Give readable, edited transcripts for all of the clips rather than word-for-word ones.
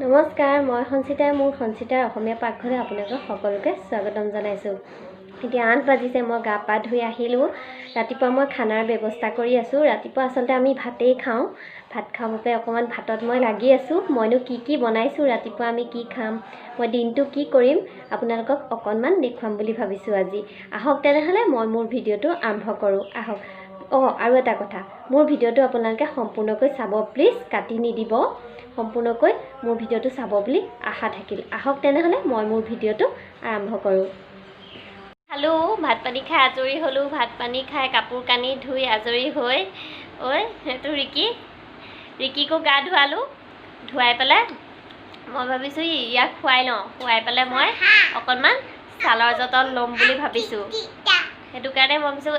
নমস্কাৰ, মই সঞ্চিতাই মোৰ সঞ্চিতাৰ অসমীয়া পাকঘৰে আপোনালোকক সকলোকে স্বাগতম জনাইছোঁ। এতিয়া 8 বাজিছে, মই গা পা ধুই আহিলোঁ। ৰাতিপুৱা মই খানাৰ ব্যৱস্থা কৰি আছোঁ। ৰাতিপুৱা আচলতে আমি ভাতেই খাওঁ। ভাত খাবৰ বাবে অকণমান ভাতত মই লাগি আছোঁ। মইনো কি বনাইছোঁ, ৰাতিপুৱা আমি কি খাম, মই দিনটো কি কৰিম আপোনালোকক অকণমান দেখুৱাম বুলি ভাবিছোঁ আজি। আহক তেনেহ'লে মই মোৰ ভিডিঅ'টো আৰম্ভ কৰোঁ। আহক। আৰু এটা কথা, মোৰ ভিডিঅ'টো আপোনালোকে সম্পূৰ্ণকৈ চাব প্লিজ, কাটি নিদিব। সম্পূৰ্ণকৈ মোৰ ভিডিঅ'টো চাব বুলি আশা থাকিল। আহক তেনেহ'লে মই মোৰ ভিডিঅ'টো আৰম্ভ কৰোঁ। খালোঁ, ভাত পানী খাই আজৰি হ'লোঁ। ভাত পানী খাই কাপোৰ কানি ধুই আজৰি হৈ সেইটো ৰিকিকো গা ধুৱালোঁ। ধুৱাই পেলাই মই ভাবিছোঁ ইয়াক খুৱাই লওঁ। খুৱাই পেলাই মই অকণমান ছালৰ যতন ল'ম বুলি ভাবিছোঁ। সেইটো কাৰণে মই ভাবিছোঁ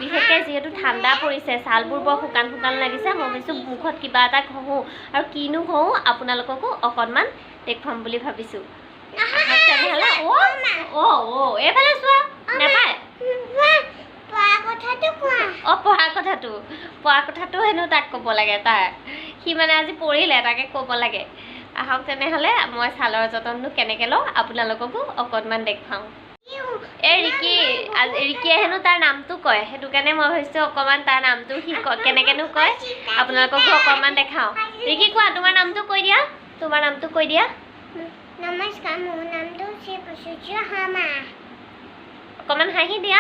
বিশেষকৈ যিহেতু ঠাণ্ডা পৰিছে, ছালবোৰ বৰ শুকান লাগিছে। মই ভাবিছোঁ মুখত কিবা এটা ঘঁহোঁ, আৰু কিনো ঘঁহোঁ আপোনালোককো অকণমান দেখুৱাম বুলি ভাবিছোঁ। তেনেহ'লে এইফালে চোৱা, নাপায় পঢ়া কথাটো হেনো তাক ক'ব লাগে। সি মানে আজি পঢ়িলে, তাকে ক'ব লাগে। আহক তেনেহ'লে মই ছালৰ যতনটো কেনেকৈ লওঁ আপোনালোককো অকণমান দেখুৱাওঁ। ৰিকিয়ে হেনো তাৰ নামটো কয়, সেইটো কাৰণে মই ভাবিছোঁ অকণমান তাৰ নামটো সি কেনেকৈনো কয় আপোনালোককো অকণমান দেখাওঁ। ৰিকি কোৱা, তোমাৰ নামটো কৈ দিয়া। নমস্কাৰ, মোৰ নামটো শ্ৰী হামা। অকণমান হাঁহি দিয়া।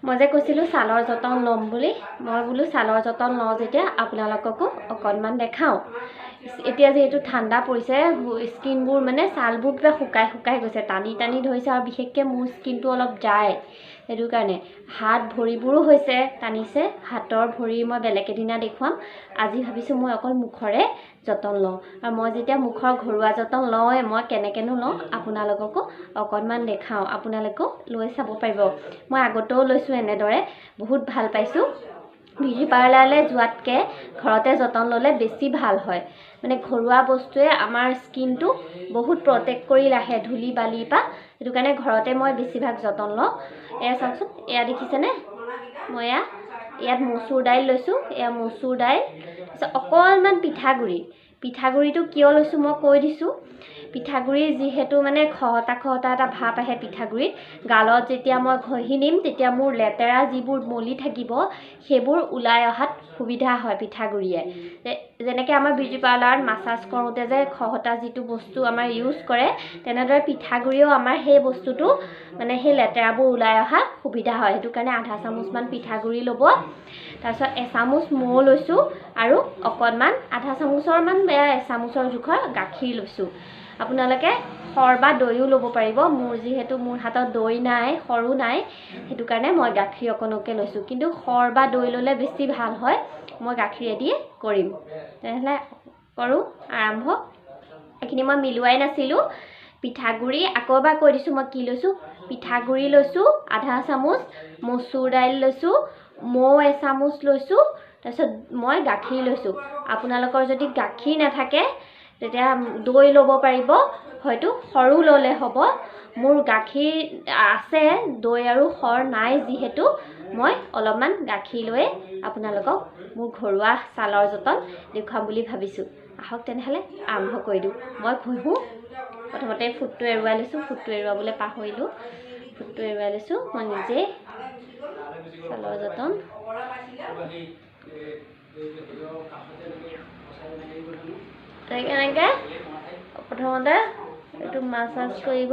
মই যে কৈছিলোঁ ছালৰ যতন ল'ম বুলি, মই বোলো ছালৰ যতন লওঁ যেতিয়া আপোনালোককো অকণমান দেখাওঁ। এতিয়া যিহেতু ঠাণ্ডা পৰিছে, স্কিনবোৰ মানে ছালবোৰ কিবা শুকাই গৈছে, টানি ধৰিছে, আৰু বিশেষকৈ মোৰ স্কিনটো অলপ ড্ৰাই। সেইটো কাৰণে হাত ভৰিবোৰো হৈছে টানিছে। হাতৰ ভৰি মই বেলেগ এদিনা দেখুৱাম। আজি ভাবিছোঁ মই অকল মুখৰে যতন লওঁ, আৰু মই যেতিয়া মুখৰ ঘৰুৱা যতন লওঁৱে, মই কেনেকৈনো লওঁ আপোনালোককো অকণমান দেখাওঁ। আপোনালোকেও লৈ চাব পাৰিব। মই আগতেও লৈছোঁ এনেদৰে, বহুত ভাল পাইছোঁ। বিউটি পাৰ্লাৰলৈ যোৱাতকৈ ঘৰতে যতন ল'লে বেছি ভাল হয়। মানে ঘৰুৱা বস্তুৱে আমাৰ স্কিনটো বহুত প্ৰটেক্ট কৰি ৰাখে ধূলি বালিৰ পৰা। সেইটো কাৰণে ঘৰতে মই বেছিভাগ যতন লওঁ। এয়া চাওকচোন, এয়া দেখিছেনে? মই ইয়াত মচুৰ দাইল লৈছোঁ। এয়া মচুৰ দাইল, তাৰপিছত অকণমান পিঠাগুড়িটো কিয় লৈছোঁ মই কৈ দিছোঁ। পিঠাগুড়ি যিহেতু মানে খহটা এটা ভাপ আহে পিঠাগুড়িত, গালত যেতিয়া মই ঘঁহি নিম তেতিয়া মোৰ লেতেৰা যিবোৰ মলি থাকিব সেইবোৰ ওলাই অহাত সুবিধা হয় পিঠাগুড়িয়ে। যেনেকৈ আমাৰ বিউটি পাৰ্লাৰত মাছাজ কৰোঁতে যে খহটা যিটো বস্তু আমাৰ ইউজ কৰে, তেনেদৰে পিঠাগুড়িও আমাৰ সেই বস্তুটো মানে সেই লেতেৰাবোৰ ওলাই অহা সুবিধা হয়। সেইটো কাৰণে আধা চামুচমান পিঠাগুড়ি ল'ব, তাৰপিছত এচামুচ মৌ লৈছোঁ, আৰু অকণমান আধা চামুচৰমান এচামুচৰ জোখৰ গাখীৰ লৈছোঁ। আপোনালোকে সৰ বা দৈও ল'ব পাৰিব। মোৰ হাতত দৈ নাই, সৰো নাই, সেইটো কাৰণে মই গাখীৰ অকণকে লৈছোঁ। কিন্তু সৰ বা দৈ ল'লে বেছি ভাল হয়। মই গাখীৰেদিয়ে কৰিম। তেনেহ'লে কৰোঁ আৰম্ভ। এইখিনি মই মিলোৱাই নাছিলোঁ। পিঠাগুড়ি আকৌ এবাৰ কৈ দিছোঁ মই কি লৈছোঁ। পিঠাগুড়ি লৈছোঁ আধা চামুচ, মচুৰ দাইল লৈছোঁ, মৌ এচামুচ লৈছোঁ, তাৰপিছত মই গাখীৰ লৈছোঁ। আপোনালোকৰ যদি গাখীৰ নাথাকে তেতিয়া দৈ ল'ব পাৰিব, হয়তো সৰো ল'লে হ'ব। মোৰ গাখীৰ আছে, দৈ আৰু সৰ নাই যিহেতু মই অলপমান গাখীৰ লৈয়ে আপোনালোকক মোৰ ঘৰুৱা ছালৰ যতন দেখুৱাম বুলি ভাবিছোঁ। আহক তেনেহ'লে আৰম্ভ কৰি দিওঁ। মই ঘঁহোঁ। প্ৰথমতে ফুটটো এৰুৱাই লৈছোঁ। ফুটটো এৰুৱাবলৈ পাহৰিলোঁ। ফুটটো এৰুৱাই লৈছোঁ। মই নিজেই ছালৰ যতন এনেকৈ প্ৰথমতে এইটো মাছাজ কৰিব।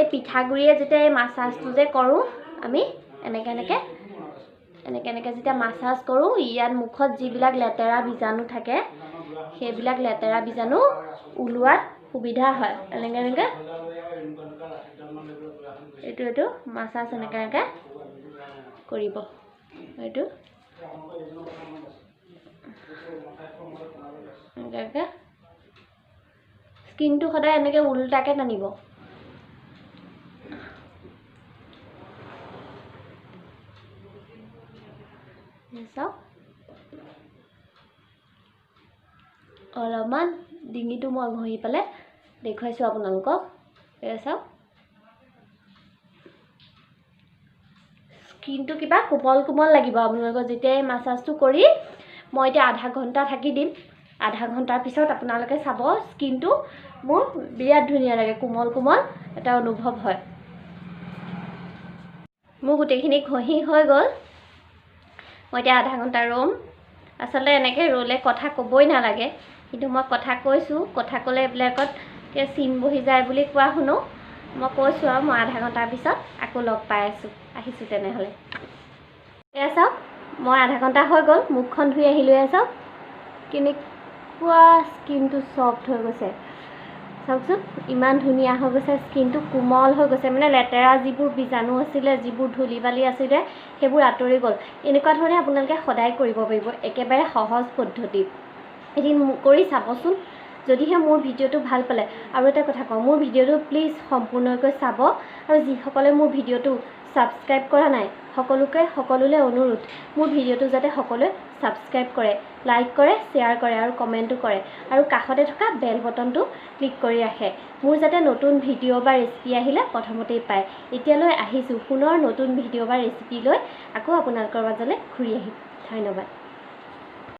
এই পিঠাগুড়িয়ে যেতিয়া এই মাছাজটো যে কৰোঁ আমি এনেকৈ যেতিয়া মাছাজ কৰোঁ, ইয়াত মুখত যিবিলাক লেতেৰা বীজাণু থাকে সেইবিলাক লেতেৰা বীজাণু ওলোৱাত সুবিধা হয়। এনেকৈ এইটো মাছাজ এনেকৈ কৰিব। এইটো এনেকৈ স্কিনটো সদায় এনেকৈ উল্টাকৈ টানিব। চাওক, অলপমান ডিঙিটো মই ঘঁহি পেলাই দেখুৱাইছোঁ আপোনালোকক। এয়া চাওক, স্কিনটো কিবা কোমল কোমল লাগিব আপোনালোকৰ যেতিয়া এই মাছাজটো কৰি মই এতিয়া আধা ঘণ্টা থাকি দিম আধা ঘণ্টাৰ পিছত আপোনালোকে চাব স্কিনটো মোৰ বিৰাট ধুনীয়া লাগে কোমল কোমল এটা অনুভৱ হয় মোৰ গোটেইখিনি ঘঁহি হৈ গ'ল মই এতিয়া আধা ঘণ্টা ৰ'ম আচলতে এনেকৈ ৰ'লে কথা ক'বই নালাগে কিন্তু মই কথা কৈছোঁ কথা ক'লে এইবিলাকত চিন বহি যায় বুলি কোৱা শুনো মই কৈছোঁ আৰু মই আধা ঘণ্টাৰ পিছত আকৌ লগ পাই আহিছোঁ তেনেহ'লে এয়া চাওক মই আধা ঘণ্টা হৈ গ'ল মুখখন ধুই আহিলোঁ এয়া চাওক কেনেকুৱা স্কিনটো ছফ্ট হৈ গৈছে চাওকচোন ইমান ধুনীয়া হৈ গৈছে স্কিনটো কোমল হৈ গৈছে মানে লেতেৰা যিবোৰ বীজাণু আছিলে যিবোৰ ধূলি বালি আছিলে সেইবোৰ আঁতৰি গ'ল এনেকুৱা ধৰণে আপোনালোকে সদায় কৰিব পাৰিব একেবাৰে সহজ পদ্ধতি এদিন কৰি চাবচোন যদিহে মোৰ ভিডিঅ'টো ভাল পালে আৰু এটা কথা কওঁ মোৰ ভিডিঅ'টো প্লিজ সম্পূৰ্ণকৈ চাব আৰু যিসকলে মোৰ ভিডিঅ'টো ছাবস্ক্ৰাইব কৰা নাই সকলোলৈ অনুৰোধ মোৰ ভিডিঅ'টো যাতে সকলোৱে ছাবস্ক্ৰাইব কৰে লাইক কৰে শ্বেয়াৰ কৰে আৰু কমেণ্টো কৰে আৰু কাষতে থকা বেল বটনটো ক্লিক কৰি ৰাখে মোৰ যাতে নতুন ভিডিঅ' বা ৰেচিপি আহিলে প্ৰথমতেই পায় এতিয়ালৈ আহিছোঁ পুনৰ নতুন ভিডিঅ' বা ৰেচিপি লৈ আকৌ আপোনালোকৰ মাজলৈ ঘূৰি আহিম ধন্যবাদ